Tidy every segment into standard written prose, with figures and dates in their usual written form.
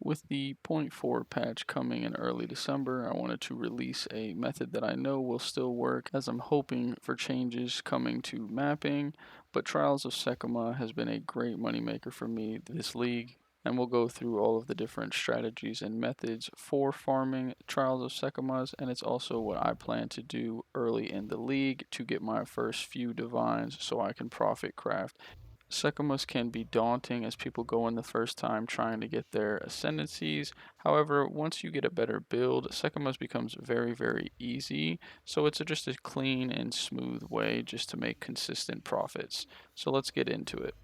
With the point 4 patch coming in early December, I wanted to release a method that I know will still work as I'm hoping for changes coming to mapping, but Trials of Sekhemas has been a great moneymaker for me this league, and we'll go through all of the different strategies and methods for farming Trials of Sekhemas, and it's also what I plan to do early in the league to get my first few divines so I can profit craft. Sekhemas can be daunting as people go in the first time trying to get their ascendancies. However, once you get a better build, Sekhemas becomes very easy. So it's just a clean and smooth way just to make consistent profits. So let's get into it.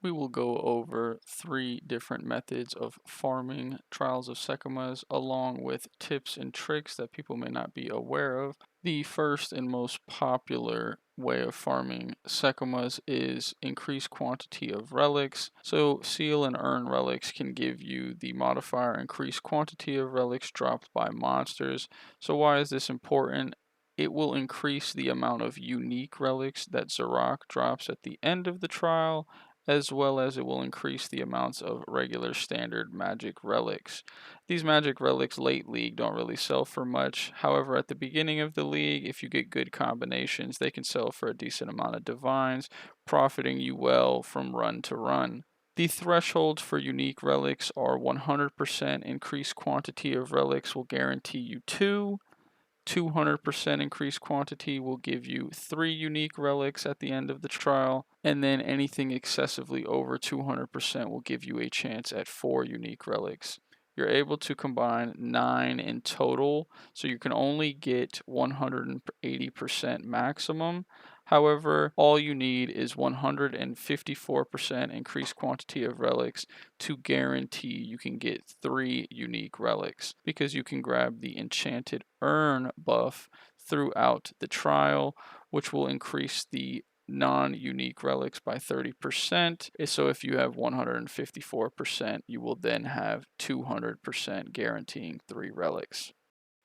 We will go over 3 different methods of farming Trials of Sekhemas along with tips and tricks that people may not be aware of. The first and most popular way of farming Sekhemas is increased quantity of relics. So seal and earn relics can give you the modifier increased quantity of relics dropped by monsters. So why is this important? It will increase the amount of unique relics that Zarok drops at the end of the trial, as well as it will increase the amounts of regular standard magic relics. These magic relics late league don't really sell for much. However, at the beginning of the league, if you get good combinations, they can sell for a decent amount of divines, profiting you well from run to run. The thresholds for unique relics are 100% increased quantity of relics will guarantee you 2. 200% increased quantity will give you 3 unique relics at the end of the trial, and then anything excessively over 200% will give you a chance at 4 unique relics. You're able to combine 9 in total, so you can only get 180% maximum. However, all you need is 154% increased quantity of relics to guarantee you can get 3 unique relics, because you can grab the enchanted earn buff throughout the trial, which will increase the non-unique relics by 30%. So if you have 154%, you will then have 200% guaranteeing 3 relics.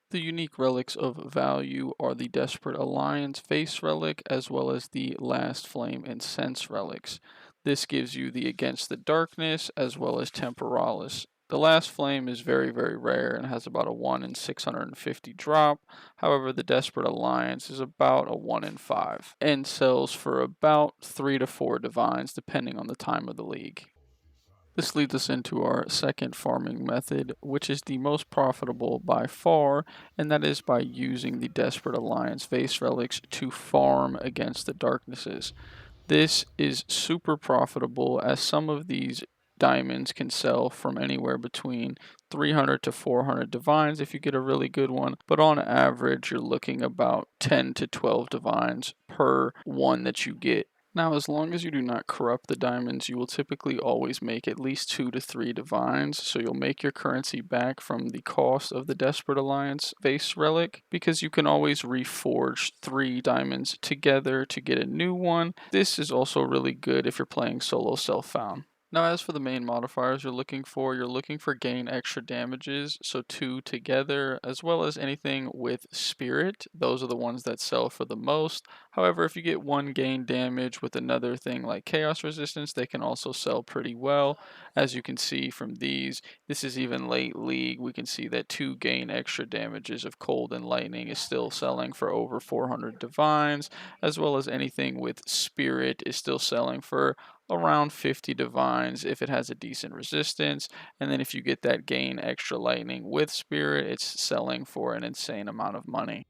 The unique relics of value are the Desperate Alliance Face relic as well as the Last Flame and Sense relics. This gives you the Against the Darkness as well as Temporalis. The Last Flame is very rare and has about a 1 in 650 drop. However, the Desperate Alliance is about a 1 in 5 and sells for about 3 to 4 divines depending on the time of the league. This leads us into our second farming method, which is the most profitable by far, and that is by using the Desperate Alliance Vase Relics to farm against the Darknesses. This is super profitable as some of these diamonds can sell from anywhere between 300 to 400 divines if you get a really good one, but on average you're looking about 10 to 12 divines per one that you get. Now, as long as you do not corrupt the diamonds, you will typically always make at least 2 to 3 divines, so you'll make your currency back from the cost of the Desperate Alliance Vase Relic, because you can always reforge 3 diamonds together to get a new one. This is also really good if you're playing solo self-found. Now, as for the main modifiers you're looking for gain extra damages, so 2 together, as well as anything with spirit. Those are the ones that sell for the most. However, if you get 1 gain damage with another thing like chaos resistance, they can also sell pretty well. As you can see from these, this is even late league. We can see that 2 gain extra damages of cold and lightning is still selling for over 400 divines, as well as anything with spirit is still selling for around 50 divines if it has a decent resistance. And then if you get that gain extra lightning with spirit, it's selling for an insane amount of money.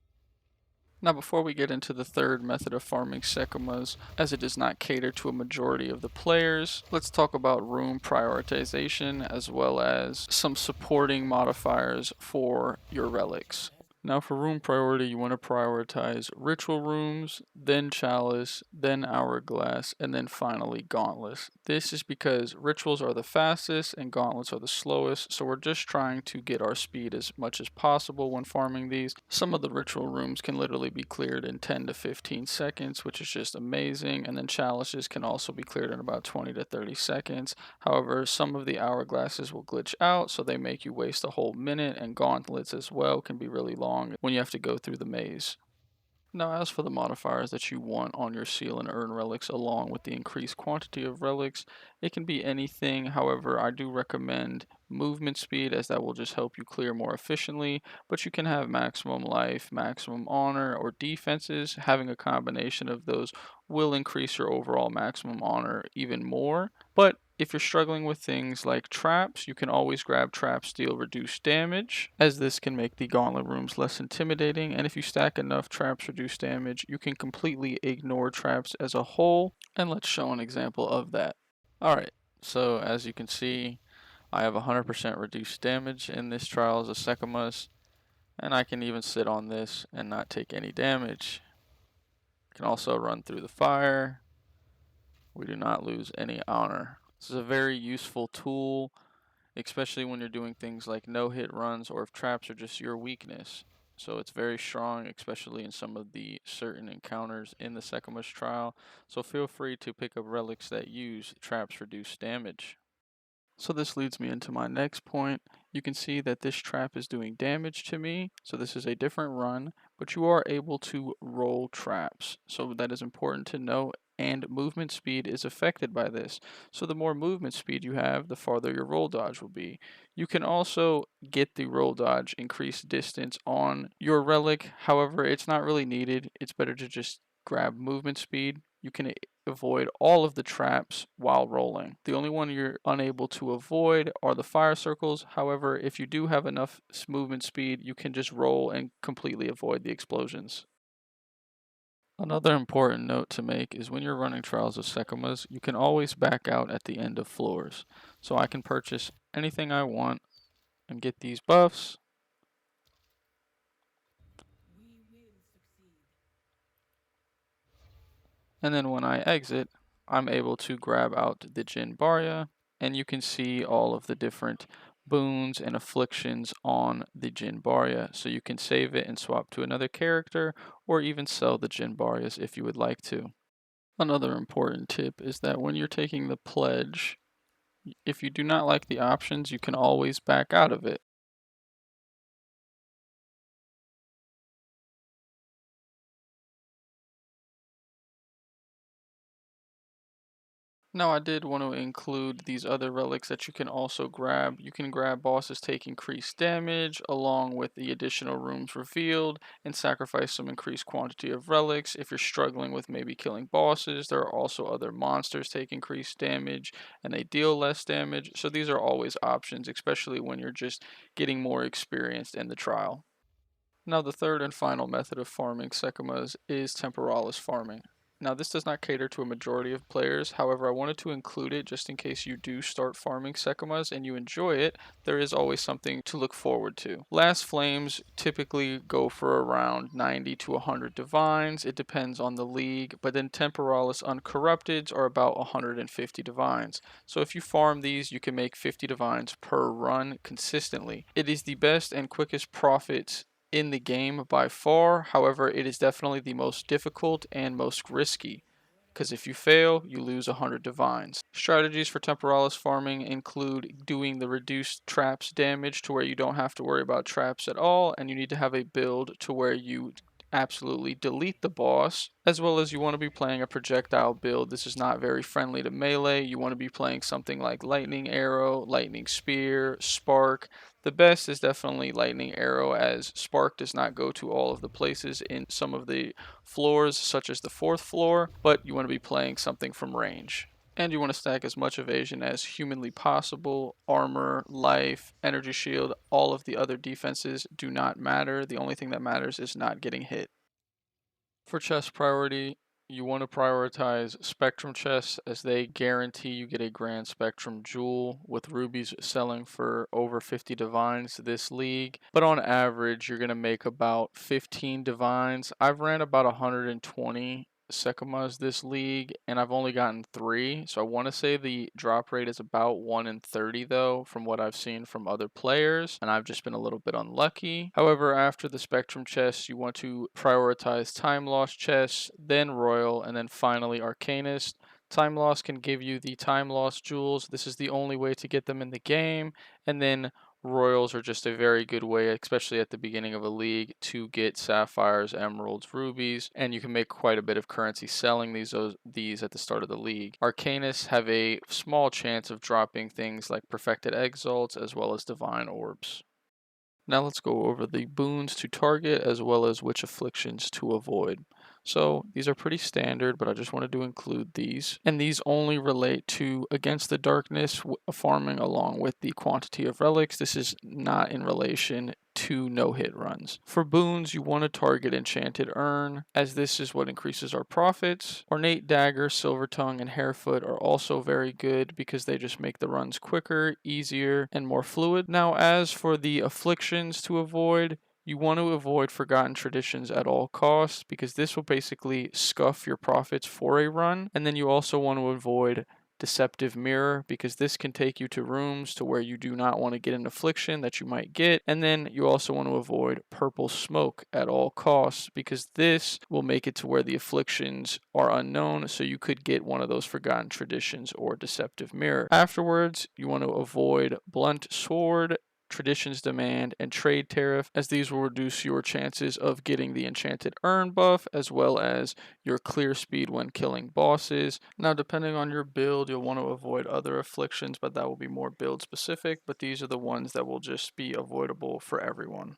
Now, before we get into the third method of farming Sekhemas, as it does not cater to a majority of the players, let's talk about room prioritization as well as some supporting modifiers for your relics. Now, for room priority, you want to prioritize ritual rooms, then chalice, then hourglass, and then finally gauntlets. This is because rituals are the fastest and gauntlets are the slowest, so we're just trying to get our speed as much as possible when farming these. Some of the ritual rooms can literally be cleared in 10 to 15 seconds, which is just amazing, and then chalices can also be cleared in about 20 to 30 seconds. However, some of the hourglasses will glitch out, so they make you waste a whole minute, and gauntlets as well can be really long when you have to go through the maze. Now, as for the modifiers that you want on your seal and earn relics along with the increased quantity of relics, it can be anything. However, I do recommend movement speed as that will just help you clear more efficiently, but you can have maximum life, maximum honor, or defenses. Having a combination of those will increase your overall maximum honor even more. But if you're struggling with things like traps, you can always grab trap steel reduce damage, as this can make the gauntlet rooms less intimidating, and if you stack enough traps reduce damage, you can completely ignore traps as a whole, and let's show an example of that. Alright, so as you can see, I have 100% reduced damage in this Trials of Sekhemas, and I can even sit on this and not take any damage. Can also run through the fire. We do not lose any honor. This is a very useful tool, especially when you're doing things like no-hit runs or if traps are just your weakness. So it's very strong, especially in some of the certain encounters in the Sekhemas trial. So feel free to pick up relics that use traps reduce damage. So this leads me into my next point. You can see that this trap is doing damage to me. So this is a different run, but you are able to roll traps. So that is important to note, and movement speed is affected by this. So the more movement speed you have, the farther your roll dodge will be. You can also get the roll dodge increased distance on your relic. However, it's not really needed. It's better to just grab movement speed. You can avoid all of the traps while rolling. The only one you're unable to avoid are the fire circles. However, if you do have enough movement speed, you can just roll and completely avoid the explosions. Another important note to make is when you're running Trials of Sekhemas, you can always back out at the end of floors. So I can purchase anything I want and get these buffs, and then when I exit, I'm able to grab out the Jin Barya, and you can see all of the different boons and afflictions on the Jin Barya. So you can save it and swap to another character, or even sell the Jin Baryas if you would like to. Another important tip is that when you're taking the pledge, if you do not like the options, you can always back out of it. Now, I did want to include these other relics that you can also grab. You can grab bosses take increased damage along with the additional rooms revealed and sacrifice some increased quantity of relics. If you're struggling with maybe killing bosses, there are also other monsters take increased damage and they deal less damage. So these are always options, especially when you're just getting more experienced in the trial. Now, the third and final method of farming Sekemas is temporalis farming. Now, this does not cater to a majority of players. However, I wanted to include it just in case you do start farming Sekemas and you enjoy it. There is always something to look forward to. Last Flames typically go for around 90 to 100 divines. It depends on the league, but then temporalis uncorrupteds are about 150 divines. So if you farm these, you can make 50 divines per run consistently. It is the best and quickest profits in the game by far. However, it is definitely the most difficult and most risky, because if you fail, you lose 100 divines. Strategies for temporalis farming include doing the reduced traps damage to where you don't have to worry about traps at all, and you need to have a build to where you absolutely delete the boss, as well as you want to be playing a projectile build. This is not very friendly to melee. You want to be playing something like lightning arrow, lightning spear, spark. The best is definitely lightning arrow, as spark does not go to all of the places in some of the floors, such as the fourth floor, but you want to be playing something from range. And you want to stack as much evasion as humanly possible. Armor, life, energy shield, all of the other defenses do not matter. The only thing that matters is not getting hit. For chest priority, you want to prioritize spectrum chests as they guarantee you get a grand spectrum jewel, with rubies selling for over 50 divines this league. But on average, you're going to make about 15 divines. I've ran about 120 Sekemas this league, and I've only gotten 3. So I want to say the drop rate is about 1 in 30 though, from what I've seen from other players, and I've just been a little bit unlucky. However, after the Spectrum chests, you want to prioritize Time Loss chests, then Royal, and then finally Arcanist. Time Loss can give you the Time Loss jewels. This is the only way to get them in the game, and then Royals are just a very good way, especially at the beginning of a league, to get sapphires, emeralds, rubies, and you can make quite a bit of currency selling these at the start of the league. Arcanists have a small chance of dropping things like perfected exalts as well as divine orbs. Now let's go over the boons to target as well as which afflictions to avoid. So these are pretty standard, but I just wanted to include these. And these only relate to Against the Darkness farming along with the quantity of relics. This is not in relation to no-hit runs. For boons, you want to target Enchanted Urn, as this is what increases our profits. Ornate Dagger, Silver Tongue, and Harefoot are also very good because they just make the runs quicker, easier, and more fluid. Now, as for the afflictions to avoid, you want to avoid Forgotten Traditions at all costs because this will basically scuff your profits for a run. And then you also want to avoid Deceptive Mirror because this can take you to rooms to where you do not want to get an affliction that you might get. And then you also want to avoid Purple Smoke at all costs because this will make it to where the afflictions are unknown, so you could get one of those Forgotten Traditions or Deceptive Mirror. Afterwards, you want to avoid Blunt Sword, Traditions Demand, and Trade Tariff, as these will reduce your chances of getting the Enchanted Urn buff as well as your clear speed when killing bosses. Now, depending on your build, you'll want to avoid other afflictions, but that will be more build specific, but these are the ones that will just be avoidable for everyone.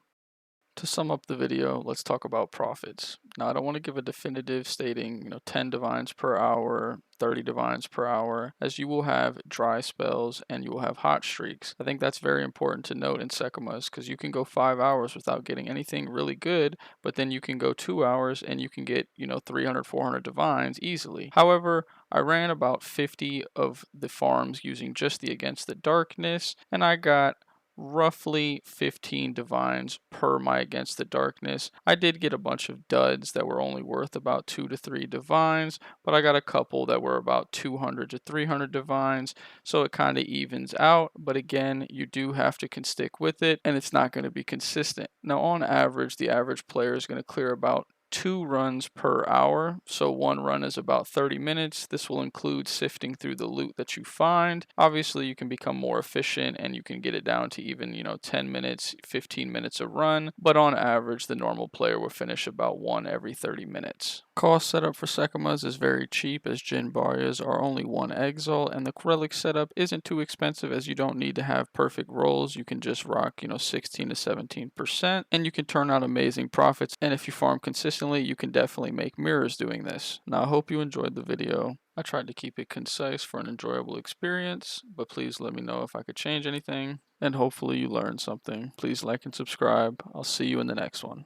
To sum up the video, let's talk about profits. Now, I don't want to give a definitive stating, 10 divines per hour, 30 divines per hour, as you will have dry spells and you will have hot streaks. I think that's very important to note in Sekhemas because you can go 5 hours without getting anything really good, but then you can go 2 hours and you can get, 300, 400 divines easily. However, I ran about 50 of the farms using just the Against the Darkness, and I got roughly 15 divines per my Against the Darkness. I did get a bunch of duds that were only worth about 2 to 3 divines, but I got a couple that were about 200 to 300 divines, so it kind of evens out. But again, you do have to stick with it, and it's not going to be consistent. Now, on average, the average player is going to clear about 2 runs per hour, so 1 run is about 30 minutes. This will include sifting through the loot that you find. Obviously, you can become more efficient and you can get it down to even, 10 minutes, 15 minutes a run, but on average, the normal player will finish about 1 every 30 minutes. Cost setup for Sekhemas is very cheap, as Jin Barias are only 1 Exile, and the relic setup isn't too expensive as you don't need to have perfect rolls. You can just rock, 16 to 17%, and you can turn out amazing profits, and if you farm consistently, you can definitely make mirrors doing this. Now, I hope you enjoyed the video. I tried to keep it concise for an enjoyable experience, but please let me know if I could change anything, and hopefully you learned something. Please like and subscribe. I'll see you in the next one.